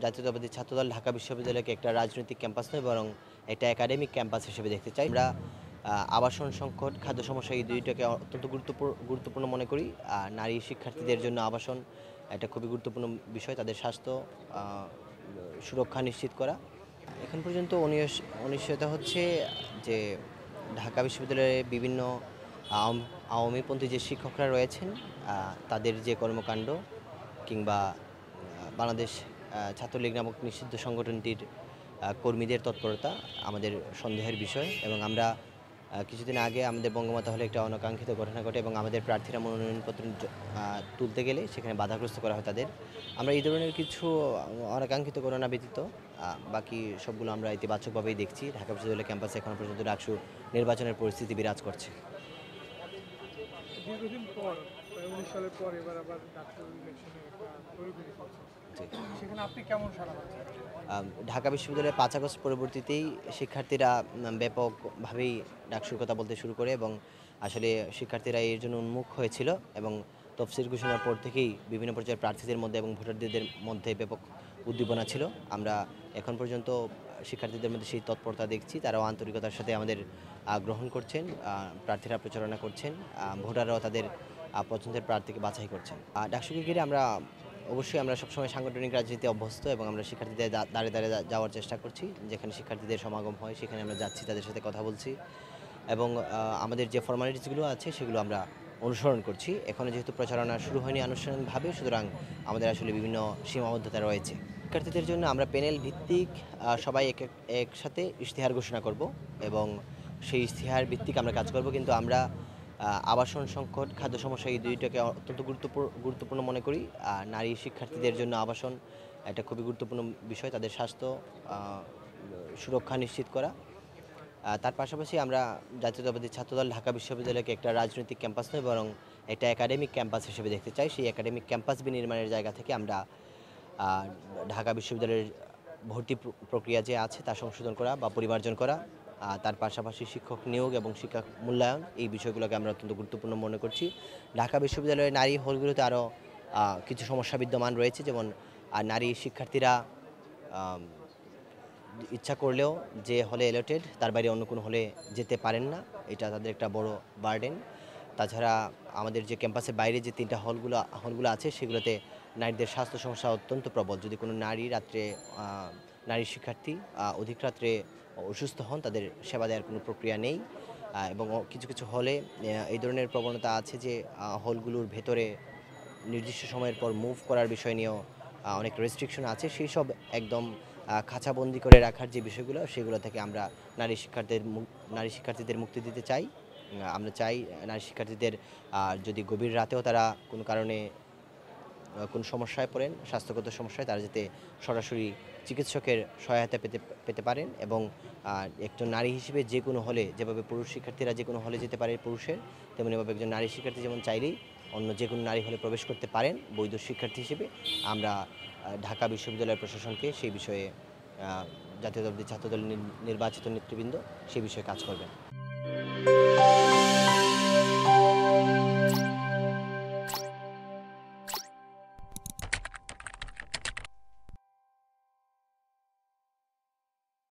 জাতীয়তাবাদী ছাত্রদল ঢাকা বিশ্ববিদ্যালয়কে একটা রাজনৈতিক ক্যাম্পাস নয়, বরং একটা একাডেমিক ক্যাম্পাস হিসেবে দেখতে চাই। আমরা আবাসন সংকট, খাদ্য সমস্যা এই দুইটাকে অত্যন্ত গুরুত্বপূর্ণ মনে করি। নারী শিক্ষার্থীদের জন্য আবাসন একটা খুবই গুরুত্বপূর্ণ বিষয়। তাদের স্বাস্থ্য সুরক্ষা নিশ্চিত করা। এখন পর্যন্ত অনিশ্চয়তা হচ্ছে যে ঢাকা বিশ্ববিদ্যালয়ে বিভিন্ন আওয়ামীপন্থী যে শিক্ষকরা রয়েছেন, তাদের যে কর্মকাণ্ড কিংবা বাংলাদেশ ছাত্রলীগ নামক নিষিদ্ধ সংগঠনটির কর্মীদের তৎপরতা আমাদের সন্দেহের বিষয়। এবং আমরা কিছুদিন আগে আমাদের বঙ্গমাতা হলে একটা অনাকাঙ্ক্ষিত ঘটনা ঘটে এবং আমাদের প্রার্থীরা মনোনয়নপত্র তুলতে গেলে সেখানে বাধাগ্রস্ত করা হয় তাদের। আমরা এই ধরনের কিছু অনাকাঙ্ক্ষিত ঘটনা ব্যতীত বাকি সবগুলো আমরা ইতিবাচকভাবেই দেখছি। ঢাকা বিশ্ববিদ্যালয় ক্যাম্পাসে এখন পর্যন্ত ডাকসু নির্বাচনের পরিস্থিতি বিরাজ করছে। দীর্ঘদিন পর 19 সালের পর এবার আবার ডাক্তার ইলেকশনের একটা পরিবেশ হচ্ছে, সেখানে আপনি কেমন সাড়া পাচ্ছেন? ঢাকা বিশ্ববিদ্যালয়ের 5 আগস্ট পরবর্তীতেই শিক্ষার্থীরা ব্যাপকভাবেই ডাকসুর কথা বলতে শুরু করে এবং আসলে শিক্ষার্থীরা এর জন্য উন্মুখ হয়েছিল এবং তফসিল ঘোষণার পর থেকেই বিভিন্ন পর্যায়ের প্রার্থীদের মধ্যে এবং ভোটারদের মধ্যে ব্যাপক উদ্দীপনা ছিল। আমরা এখন পর্যন্ত শিক্ষার্থীদের মধ্যে সেই তৎপরতা দেখছি। তারাও আন্তরিকতার সাথে আমাদের গ্রহণ করছেন, প্রার্থীরা প্রচারণা করছেন, ভোটাররাও তাদের পছন্দের প্রার্থীকে বাছাই করছেন। ডাকসুকে ঘিরে অবশ্যই আমরা সবসময় সাংগঠনিক রাজনীতি অভ্যস্ত এবং আমরা শিক্ষার্থীদের দাঁড়ে যাওয়ার চেষ্টা করছি। যেখানে শিক্ষার্থীদের সমাগম হয় সেখানে আমরা যাচ্ছি, তাদের সাথে কথা বলছি এবং আমাদের যে ফর্মালিটিসগুলো আছে সেগুলো আমরা অনুসরণ করছি। এখনও যেহেতু প্রচারণা শুরু হয়নি আনুষ্ঠানিকভাবে, সুতরাং আমাদের আসলে বিভিন্ন সীমাবদ্ধতা রয়েছে। শিক্ষার্থীদের জন্য আমরা প্যানেল ভিত্তিক সবাই একসাথে ইশতেহার ঘোষণা করব এবং সেই ইশতেহার ভিত্তিক আমরা কাজ করব। কিন্তু আমরা আবাসন সংকট, খাদ্য সমস্যা এই দুইটাকে অত্যন্ত গুরুত্বপূর্ণ মনে করি। নারী শিক্ষার্থীদের জন্য আবাসন একটা খুবই গুরুত্বপূর্ণ বিষয়। তাদের স্বাস্থ্য সুরক্ষা নিশ্চিত করা। তার পাশাপাশি আমরা জাতীয়তাবাদী ছাত্রদল ঢাকা বিশ্ববিদ্যালয়কে একটা রাজনৈতিক ক্যাম্পাস নয়, বরং একটা একাডেমিক ক্যাম্পাস হিসেবে দেখতে চাই। সেই একাডেমিক ক্যাম্পাস বিনির্মাণের জায়গা থেকে আমরা ঢাকা বিশ্ববিদ্যালয়ের ভর্তি প্রক্রিয়া যে আছে তা সংশোধন করা বা পরিমার্জন করা, তার পাশাপাশি শিক্ষক নিয়োগ এবং শিক্ষা মূল্যায়ন, এই বিষয়গুলোকে আমরা অত্যন্ত গুরুত্বপূর্ণ মনে করছি। ঢাকা বিশ্ববিদ্যালয়ের নারী হলগুলোতে আরও কিছু সমস্যা বিদ্যমান রয়েছে, যেমন নারী শিক্ষার্থীরা ইচ্ছা করলেও যে হলে অ্যালটেড তার বাইরে অন্য কোনো হলে যেতে পারেন না। এটা তাদের একটা বড় বার্ডেন। তাছাড়া আমাদের যে ক্যাম্পাসের বাইরে যে 3টা হলগুলো আছে সেগুলোতে নারীদের স্বাস্থ্য সমস্যা অত্যন্ত প্রবল। যদি কোনো নারী শিক্ষার্থী অধিক রাত্রে অসুস্থ হন, তাদের সেবা দেওয়ার কোনো প্রক্রিয়া নেই এবং কিছু হলে এই ধরনের প্রবণতা আছে যে হলগুলোর ভেতরে নির্দিষ্ট সময়ের পর মুভ করার বিষয় নিয়েও অনেক রেস্ট্রিকশন আছে। সেই সব একদম খাঁচাবন্দি করে রাখার যে বিষয়গুলো, সেগুলো থেকে আমরা নারী শিক্ষার্থীদের মুক্তি দিতে চাই। আমরা চাই নারী শিক্ষার্থীদের যদি গভীর রাতেও তারা কোনো কারণে কোনো সমস্যায় পড়েন, স্বাস্থ্যগত সমস্যায়, তারা যাতে সরাসরি চিকিৎসকের সহায়তা পেতে পারেন এবং একজন নারী হিসেবে যে কোনো হলে, যেভাবে পুরুষ শিক্ষার্থীরা যে কোনো হলে যেতে পারে পুরুষের, তেমনিভাবে একজন নারী শিক্ষার্থী যেমন চাইলেই অন্য যে কোনো নারী হলে প্রবেশ করতে পারেন বৈধ শিক্ষার্থী হিসেবে। আমরা ঢাকা বিশ্ববিদ্যালয়ের প্রশাসনকে সেই বিষয়ে জাতীয়তাবাদী ছাত্রদল নির্বাচিত নেতৃবৃন্দ সেই বিষয়ে কাজ করবেন।